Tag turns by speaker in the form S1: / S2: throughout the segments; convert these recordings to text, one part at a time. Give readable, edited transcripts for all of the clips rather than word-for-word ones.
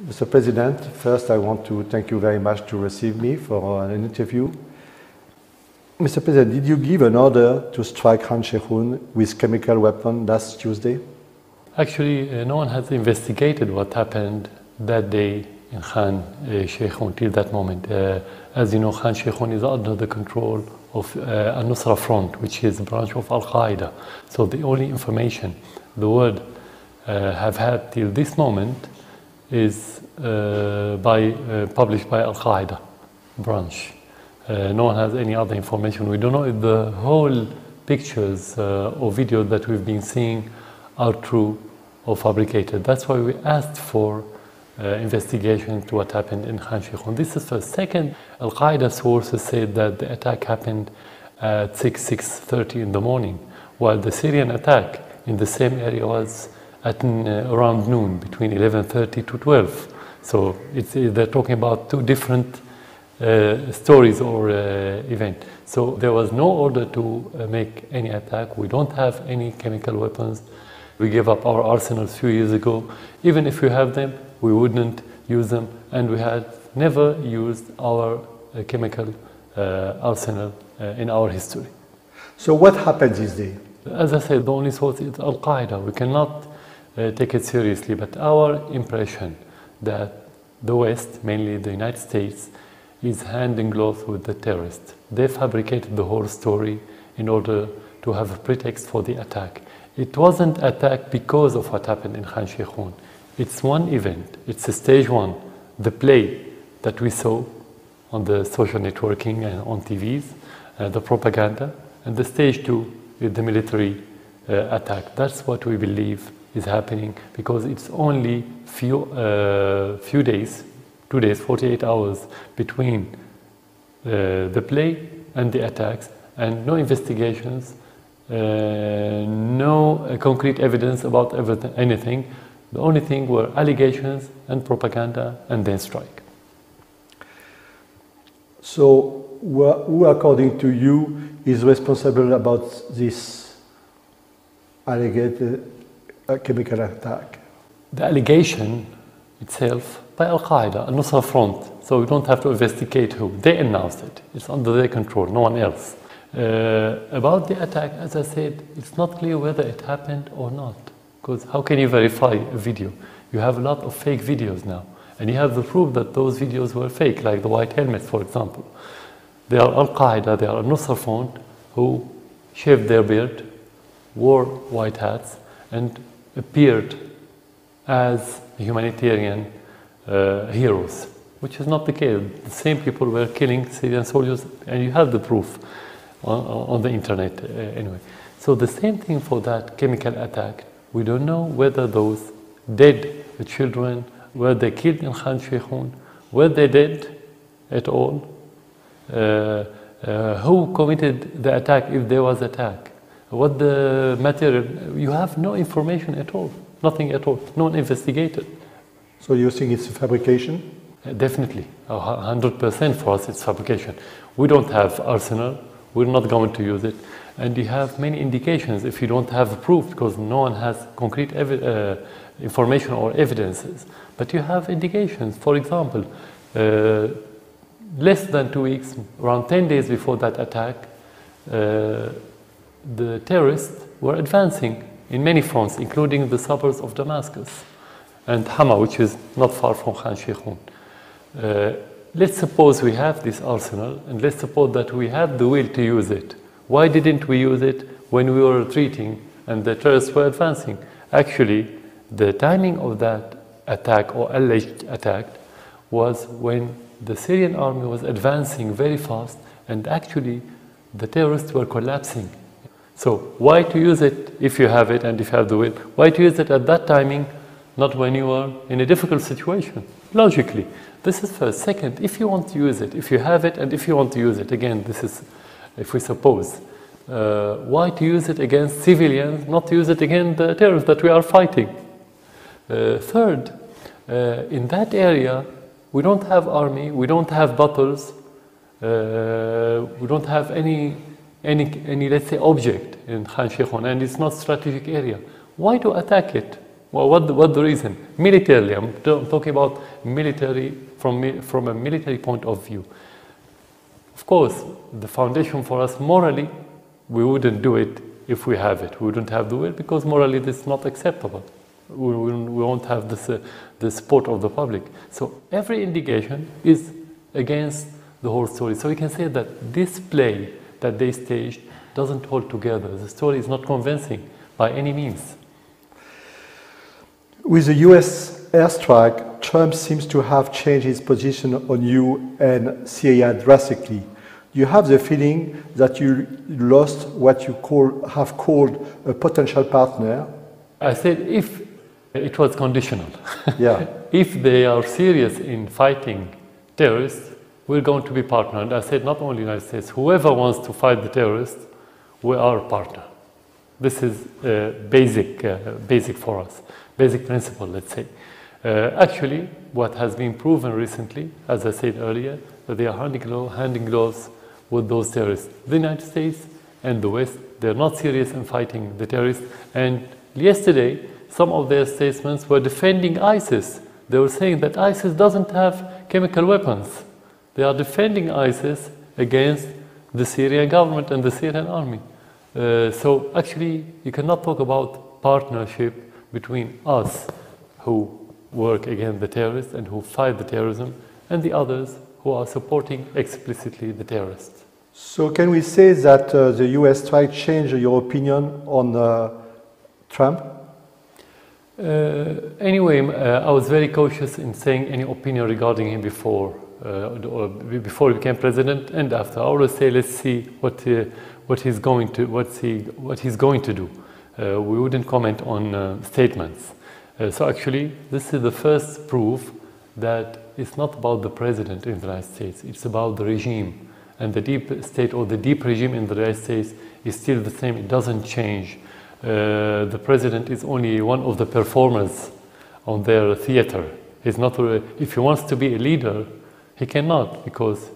S1: Mr. President, first I want to thank you very much to receive me for an interview. Mr. President, did you give an order to strike Khan Cheikhoun with chemical weapon last Tuesday?
S2: Actually, no one has investigated what happened that day in Khan Cheikhoun till that moment. As you know, Khan Cheikhoun is under the control of al-Nusra Front, which is a branch of al-Qaeda. So the only information the world have had till this moment is published by al-Qaeda branch. No one has any other information. We don't know if the whole pictures or videos that we've been seeing are true or fabricated. That's why we asked for investigation to what happened in Khan Cheikhoun. This is first. Second, al-Qaeda sources said that the attack happened at 6:30 in the morning, while the Syrian attack in the same area was at around noon, between 11:30 to 12. So they're talking about two different stories or events. So there was no order to make any attack. We don't have any chemical weapons. We gave up our arsenals a few years ago. Even if we have them, we wouldn't use them, and we had never used our chemical arsenal in our history.
S1: So what happened this day?
S2: As I said, the only source is al-Qaeda. We cannot take it seriously, but our impression that the West, mainly the United States, is hand in glove with the terrorists. They fabricated the whole story in order to have a pretext for the attack. It wasn't attack because of what happened in Khan Cheikhoun. It's one event. It's a stage one, the play that we saw on the social networking and on TVs, the propaganda, and the stage two is the military attack. That's what we believe is happening, because it's only few days, 2 days, 48 hours between the play and the attacks, and no investigations, no concrete evidence about anything. The only thing were allegations and propaganda, and then strike.
S1: So who, according to you, is responsible about this alleged chemical attack?
S2: The allegation itself by al-Qaeda, al-Nusra Front, so we don't have to investigate who. They announced it. It's under their control, no one else. About the attack, as I said, it's not clear whether it happened or not. Because how can you verify a video? You have a lot of fake videos now, and you have the proof that those videos were fake, like the white helmets, for example. They are al-Qaeda, they are al-Nusra Front, who shaved their beard, wore white hats, and appeared as humanitarian heroes, which is not the case. The same people were killing Syrian soldiers, and you have the proof on the internet anyway. So the same thing for that chemical attack. We don't know whether those dead children, were they killed in Khan Cheikhoun, were they dead at all, who committed the attack if there was attack, what the material. You have no information at all, nothing at all, no one investigated.
S1: So you think it's a fabrication?
S2: Definitely, 100% for us it's fabrication. We don't have arsenal, we're not going to use it, and you have many indications if you don't have proof, because no one has concrete information or evidences, but you have indications. For example, less than 2 weeks, around 10 days before that attack, the terrorists were advancing in many fronts, including the suburbs of Damascus and Hama, which is not far from Khan Cheikhoun. Let's suppose we have this arsenal, and let's suppose that we have the will to use it. Why didn't we use it when we were retreating and the terrorists were advancing? Actually, the timing of that attack or alleged attack was when the Syrian army was advancing very fast, and actually the terrorists were collapsing. So why to use it if you have it and if you have the will? Why to use it at that timing, not when you are in a difficult situation? Logically, this is first. Second, if you want to use it, if you have it and if you want to use it, again, this is, if we suppose, why to use it against civilians, not to use it against the terrorists that we are fighting? Third, in that area, we don't have army, we don't have battles, we don't have any, let's say, object in Khan Cheikhoun, and it's not strategic area. Why to attack it? Well, what the reason? Militarily, I'm talking about military from a military point of view. Of course, the foundation for us morally, we wouldn't do it if we have it. We wouldn't have the will because morally this is not acceptable. We won't have the support of the public. So every indication is against the whole story. So we can say that this play that they staged doesn't hold together. The story is not convincing by any means.
S1: With the US airstrike, Trump seems to have changed his position on you and Syria drastically. You have the feeling that you lost what you have called a potential partner.
S2: I said if it was conditional.
S1: Yeah.
S2: If they are serious in fighting terrorists, we're going to be partner. And I said not only the United States, whoever wants to fight the terrorists, we are a partner. This is basic for us, basic principle, let's say. Actually, what has been proven recently, as I said earlier, that they are handing gloves with those terrorists. The United States and the West, they're not serious in fighting the terrorists. And yesterday, some of their statements were defending ISIS. They were saying that ISIS doesn't have chemical weapons. They are defending ISIS against the Syrian government and the Syrian army. So actually, you cannot talk about partnership between us who work against the terrorists and who fight the terrorism and the others who are supporting explicitly the terrorists.
S1: So can we say that the US strike changed your opinion on Trump?
S2: Anyway, I was very cautious in saying any opinion regarding him before he became president and after. I always say, let's see what he's going to do. We wouldn't comment on statements. So actually, this is the first proof that it's not about the president in the United States. It's about the regime, and the deep state or the deep regime in the United States is still the same. It doesn't change. The president is only one of the performers on their theater. He's not. If he wants to be a leader, he cannot, because,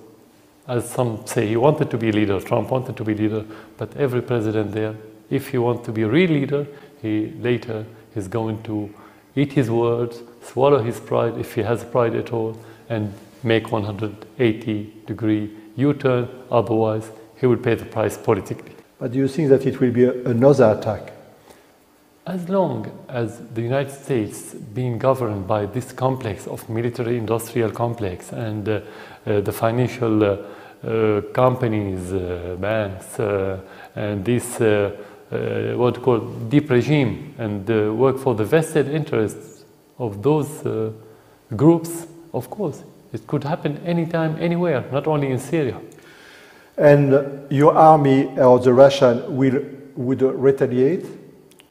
S2: as some say, he wanted to be a leader. Trump wanted to be a leader, but every president there, if he wants to be a real leader, he later is going to eat his words, swallow his pride, if he has pride at all, and make 180-degree U-turn. Otherwise, he will pay the price politically.
S1: But do you think that it will be another attack?
S2: As long as the United States being governed by this complex of military-industrial complex and the financial companies, banks, and this what we call deep regime and work for the vested interests of those groups, of course, it could happen anytime, anywhere, not only in Syria.
S1: And your army or the Russian would retaliate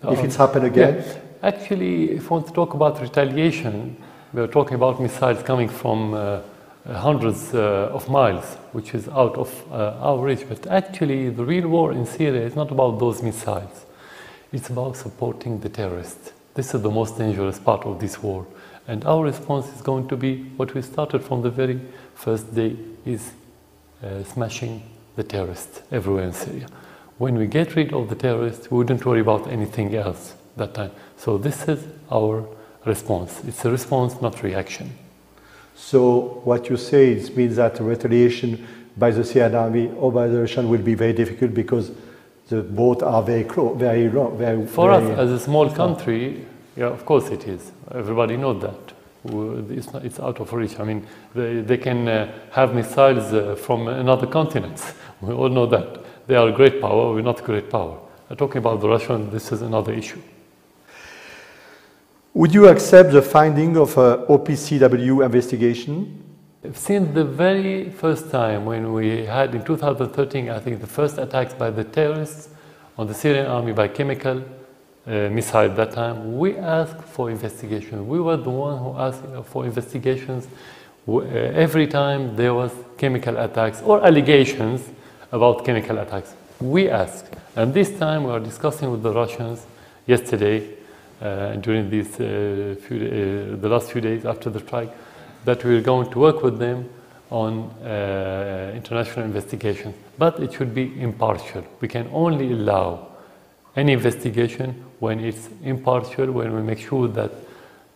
S1: if it's happened again?
S2: Yeah. Actually, if we want to talk about retaliation, we're talking about missiles coming from hundreds of miles, which is out of our reach. But actually, the real war in Syria is not about those missiles. It's about supporting the terrorists. This is the most dangerous part of this war. And our response is going to be what we started from the very first day, is smashing the terrorists everywhere in Syria. When we get rid of the terrorists, we wouldn't worry about anything else that time. So this is our response. It's a response, not reaction.
S1: So what you say means that retaliation by the Syrian army or by the Russian will be very difficult because the both are very close, very long.
S2: For us, as a small country, yeah, of course it is. Everybody knows that. It's out of reach. I mean, they can have missiles from another continent. We all know that. They are a great power, we're not a great power. Talking about the Russians, this is another issue.
S1: Would you accept the finding of an OPCW investigation?
S2: Since the very first time when we had in 2013, I think the first attacks by the terrorists on the Syrian army by chemical missile that time, we asked for investigation. We were the one who asked for investigations every time there was chemical attacks or allegations about chemical attacks. We asked, and this time we are discussing with the Russians yesterday during these the last few days after the strike, that we are going to work with them on international investigation, but it should be impartial. We can only allow any investigation when it's impartial, when we make sure that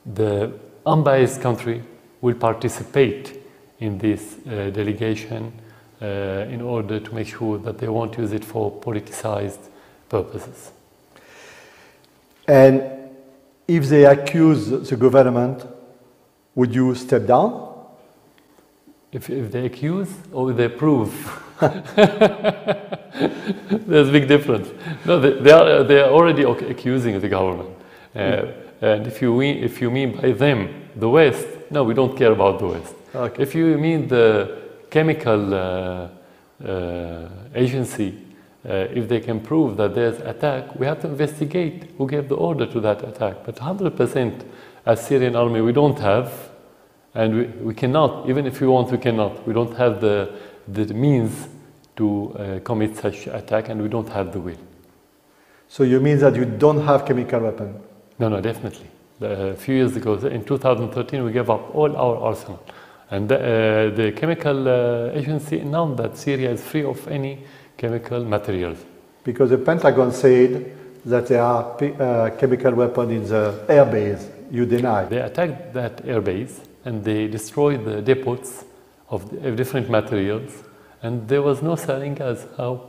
S2: the unbiased country will participate in this delegation in order to make sure that they won't use it for politicized purposes.
S1: And if they accuse the government, would you step down?
S2: If they accuse or they prove? There's a big difference. No, they are already accusing the government. And if you mean by them the West, no, we don't care about the West.
S1: Okay.
S2: If you mean the chemical agency, if they can prove that there's attack, we have to investigate who gave the order to that attack. But 100% as Syrian army we don't have, and we cannot, even if we want, we cannot. We don't have the means to commit such attack, and we don't have the will.
S1: So you mean that you don't have chemical weapon?
S2: No, definitely. A few years ago, in 2013, we gave up all our arsenal. And the chemical agency announced that Syria is free of any chemical materials.
S1: Because the Pentagon said that there are chemical weapons in the air base. You deny.
S2: They attacked that air base and they destroyed the depots of different materials, and there was no sarin gas. How?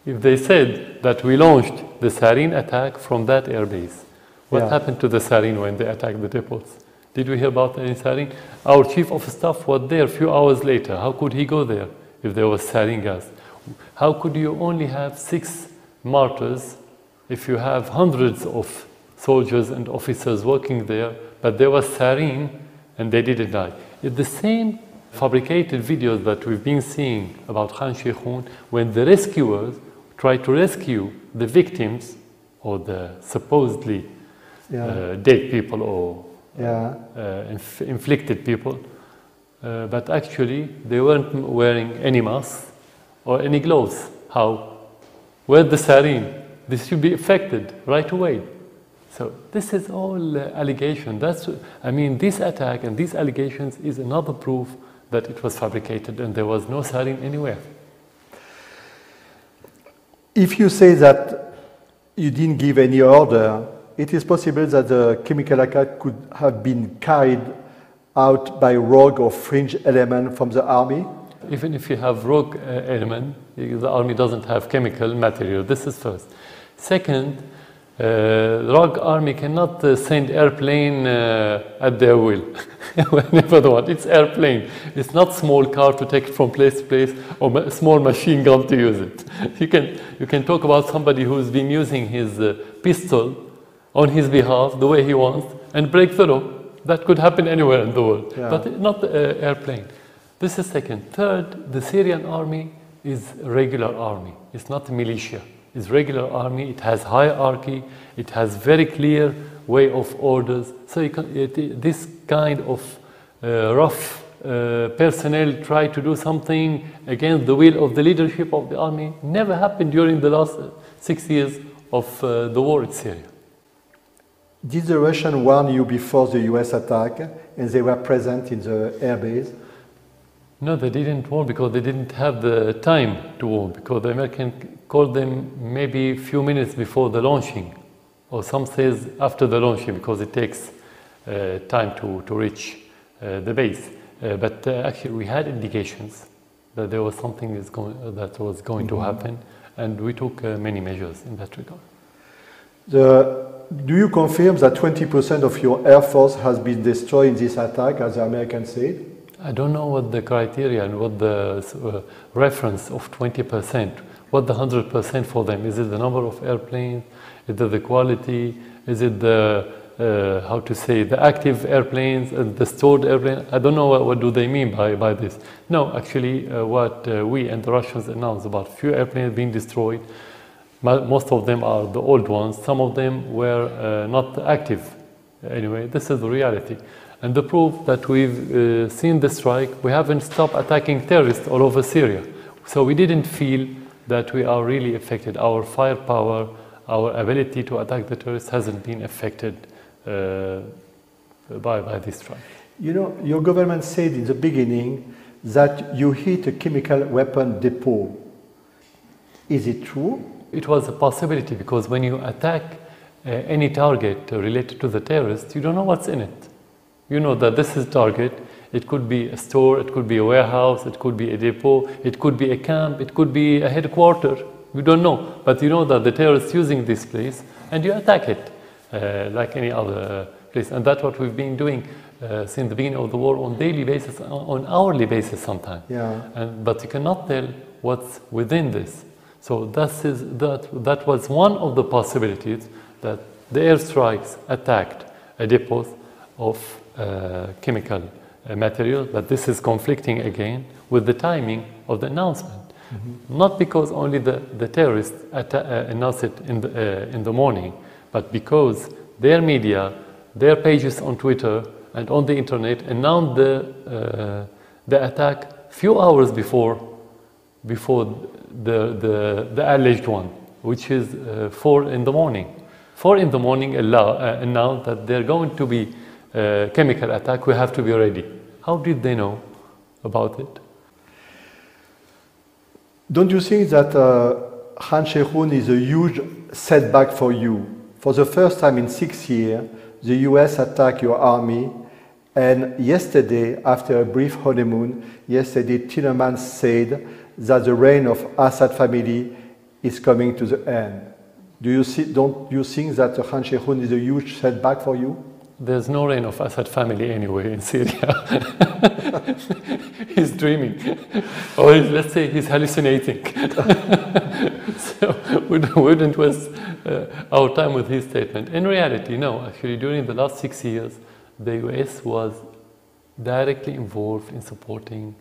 S2: If they said that we launched the sarin attack from that air base, what happened to the sarin when they attacked the depots? Did we hear about any sarin? Our chief of staff was there a few hours later. How could he go there if there was sarin gas? How could you only have 6 martyrs if you have hundreds of soldiers and officers working there, but there was sarin and they didn't die? It's the same fabricated videos that we've been seeing about Khan Cheikhoun, when the rescuers try to rescue the victims or the supposedly dead people or inflicted people, but actually they weren't wearing any masks or any gloves. How? Where's the sarin? This should be affected right away. So this is all allegation. This attack and these allegations is another proof that it was fabricated and there was no sarin anywhere.
S1: If you say that you didn't give any order, it is possible that the chemical attack could have been carried out by rogue or fringe element from the army?
S2: Even if you have rogue element, the army doesn't have chemical material. This is first. Second, rogue army cannot send airplane at their will whenever they want. It's airplane. It's not small car to take it from place to place or a small machine gun to use it. You can talk about somebody who's been using his pistol on his behalf the way he wants and break through. That could happen anywhere in the world, but not the airplane. This is second. Third, the Syrian army is a regular army. It's not a militia. It's regular army. It has hierarchy. It has very clear way of orders. So this kind of rough personnel try to do something against the will of the leadership of the army never happened during the last 6 years of the war in Syria.
S1: Did the Russians warn you before the US attack and they were present in the airbase?
S2: No, they didn't warn because they didn't have the time to warn, because the Americans called them maybe a few minutes before the launching, or some says after the launching, because it takes time to reach the base. But actually we had indications that there was something that was going to happen, and we took many measures in that regard.
S1: Do you confirm that 20% of your air force has been destroyed in this attack, as the Americans said?
S2: I don't know what the criteria and what the reference of 20%, what the 100% for them. Is it the number of airplanes? Is it the quality? Is it the, the active airplanes and the stored airplanes? I don't know what do they mean by this. No, actually what we and the Russians announced about few airplanes being destroyed. Most of them are the old ones. Some of them were not active. Anyway, this is the reality. And the proof that we've seen the strike, we haven't stopped attacking terrorists all over Syria. So we didn't feel that we are really affected. Our firepower, our ability to attack the terrorists hasn't been affected by this strike. You
S1: know, your government said in the beginning that you hit a chemical weapon depot. Is it true?
S2: It was a possibility, because when you attack any target related to the terrorists, you don't know what's in it. You know that this is target. It could be a store, it could be a warehouse, it could be a depot, it could be a camp, it could be a headquarters. You don't know, but you know that the terrorists using this place, and you attack it like any other place. And that's what we've been doing since the beginning of the war on daily basis, on hourly basis sometimes.
S1: Yeah.
S2: But you cannot tell what's within this. So that was one of the possibilities, that the airstrikes attacked a depot of chemical material, but this is conflicting again with the timing of the announcement. Mm-hmm. Not because only the terrorists announced it in the morning, but because their media, their pages on Twitter and on the internet announced the attack few hours before the alleged one, which is 4 in the morning. 4 in the morning announced that they're going to be chemical attack, we have to be ready. How did they know about it?
S1: Don't you think that Khan Cheikhoun is a huge setback for you? For the first time in 6 years, the US attacked your army, and yesterday, after a brief honeymoon, Timmermans said that the reign of Assad family is coming to the end. Don't you think that Khan Cheikhoun is a huge setback for you?
S2: There's no reign of Assad family anyway in Syria. He's dreaming, or let's say he's hallucinating. So we wouldn't waste our time with his statement. In reality, no. Actually, during the last 6 years, the US was directly involved in supporting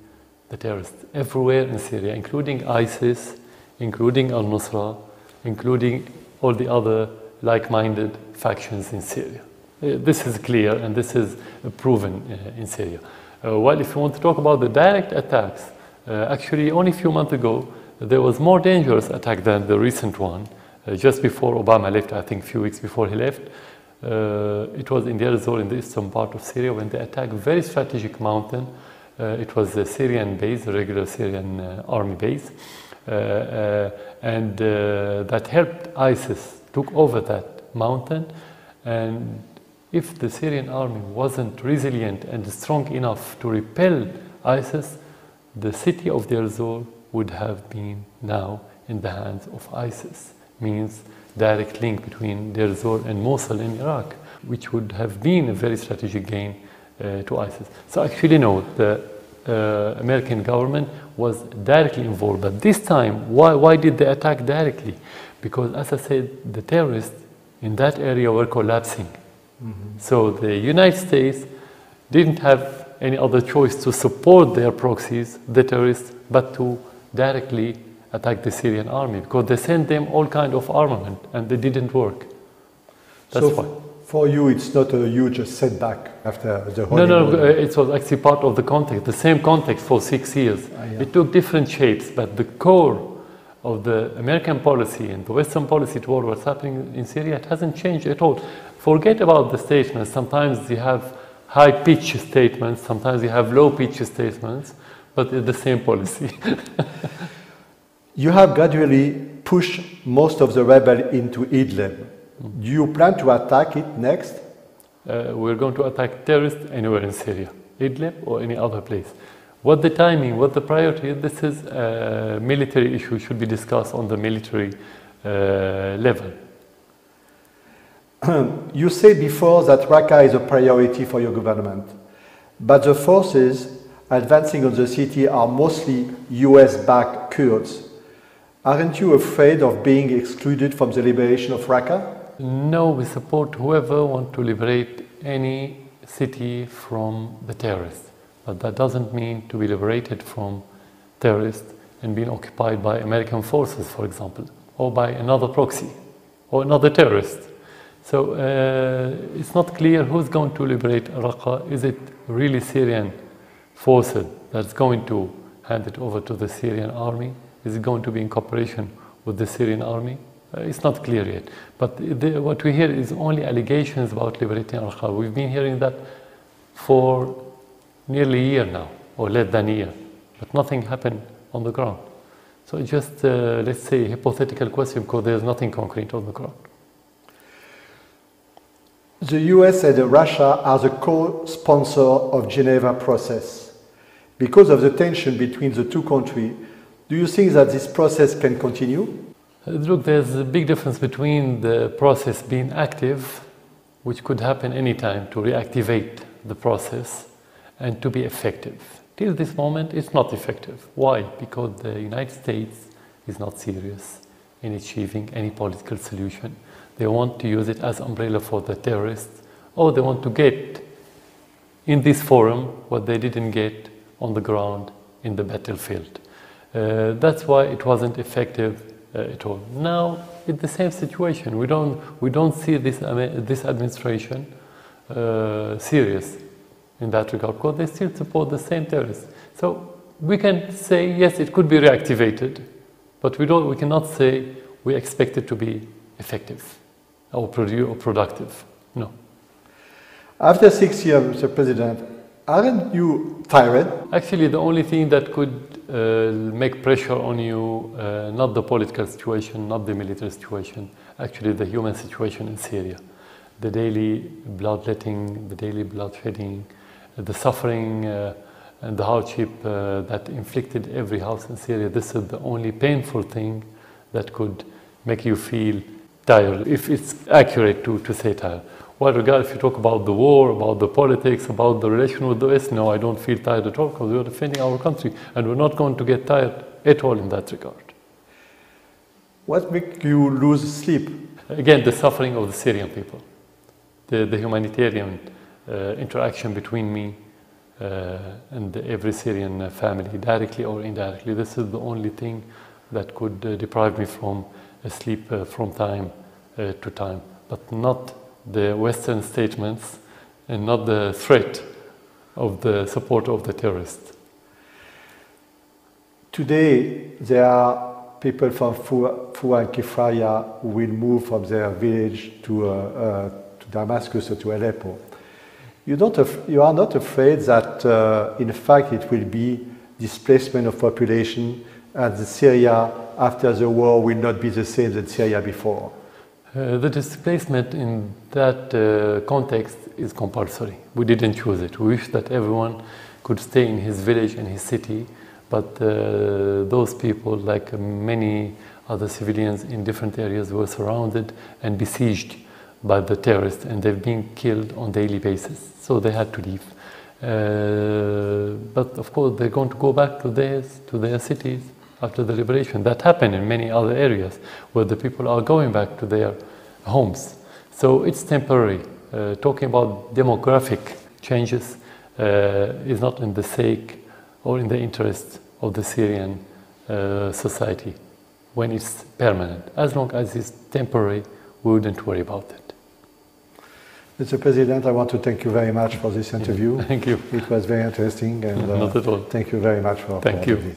S2: the terrorists everywhere in Syria, including ISIS, including al-Nusra, including all the other like-minded factions in Syria. This is clear, and this is proven in Syria. Well, if you want to talk about the direct attacks, actually only a few months ago, there was more dangerous attack than the recent one. Just before Obama left, I think a few weeks before he left, it was in Deir ez-Zor, in the eastern part of Syria, when they attacked a very strategic mountain. It was a Syrian base, a regular Syrian army base, and that helped ISIS took over that mountain. And if the Syrian army wasn't resilient and strong enough to repel ISIS, the city of Deir ez-Zor would have been now in the hands of ISIS. Means direct link between Deir ez-Zor and Mosul in Iraq, which would have been a very strategic gain to ISIS. So actually no, the American government was directly involved. But this time, why did they attack directly? Because, as I said, the terrorists in that area were collapsing. Mm-hmm. So the United States didn't have any other choice to support their proxies, the terrorists, but to directly attack the Syrian army, because they sent them all kind of armament and they didn't work. That's why.
S1: For you, it's not a huge setback after the honeymoon?
S2: No, it was actually part of the context, the same context for 6 years.
S1: Yeah.
S2: It took different shapes, but the core of the American policy and the Western policy toward what's happening in Syria, it hasn't changed at all. Forget about the statements. Sometimes you have high-pitched statements, sometimes you have low-pitched statements, but it's the same policy.
S1: You have gradually pushed most of the rebels into Idlib. Do you plan to attack it next?
S2: We're going to attack terrorists anywhere in Syria, Idlib or any other place. What the timing, what the priority, this is a military issue, should be discussed on the military level.
S1: You said before that Raqqa is a priority for your government, but the forces advancing on the city are mostly US-backed Kurds. Aren't you afraid of being excluded from the liberation of Raqqa?
S2: No, we support whoever wants to liberate any city from the terrorists. But that doesn't mean to be liberated from terrorists and being occupied by American forces, for example, or by another proxy, or another terrorist. So it's not clear who's going to liberate Raqqa. Is it really Syrian forces that's going to hand it over to the Syrian army? Is it going to be in cooperation with the Syrian army? It's not clear yet. But what we hear is only allegations about liberating Raqqa. We've been hearing that for nearly a year now, or less than a year. But nothing happened on the ground. So it's just, let's say, a hypothetical question because there's nothing concrete on the ground.
S1: The US and Russia are the co-sponsor of Geneva process. Because of the tension between the two countries, do you think that this process can continue?
S2: Look, there's a big difference between the process being active, which could happen anytime to reactivate the process, and to be effective. Till this moment, it's not effective. Why? Because the United States is not serious in achieving any political solution. They want to use it as umbrella for the terrorists, or they want to get in this forum what they didn't get on the ground in the battlefield. That's why it wasn't effective at all. Now, it's the same situation. We don't see this administration serious in that regard, because they still support the same terrorists. So we can say, yes, it could be reactivated, but we cannot say we expect it to be effective or productive. No.
S1: After 6 years, Mr. President, aren't you tired?
S2: Actually, the only thing that could make pressure on you, not the political situation, not the military situation, actually the human situation in Syria. The daily bloodletting, the daily bloodshedding, the suffering and the hardship that inflicted every house in Syria. This is the only painful thing that could make you feel tired, if it's accurate to say tired. Well, regardless, if you talk about the war, about the politics, about the relation with the West, no, I don't feel tired at all, because we are defending our country, and we're not going to get tired at all in that regard.
S1: What makes you lose sleep?
S2: Again, the suffering of the Syrian people, the humanitarian interaction between me and every Syrian family, directly or indirectly. This is the only thing that could deprive me from sleep from time to time, but not the Western statements and not the threat of the support of the terrorists. Today,
S1: there are people from Fua and Kifraya who will move from their village to Damascus or to Aleppo. You are not afraid that, in fact, it will be displacement of population and Syria after the war will not be the same as Syria before?
S2: The displacement in that context is compulsory. We didn't choose it. We wish that everyone could stay in his village and his city, but those people, like many other civilians in different areas, were surrounded and besieged by the terrorists, and they've been killed on a daily basis, so they had to leave. But of course, they're going to go back to their cities after the liberation. That happened in many other areas where the people are going back to their homes. So it's temporary. Talking about demographic changes is not in the sake or in the interest of the Syrian society when it's permanent. As long as it's temporary, we wouldn't worry about it.
S1: Mr. President, I want to thank you very much for this interview.
S2: Thank you.
S1: It was very interesting, and
S2: not at all.
S1: Thank you very much for
S2: Thank you.
S1: This.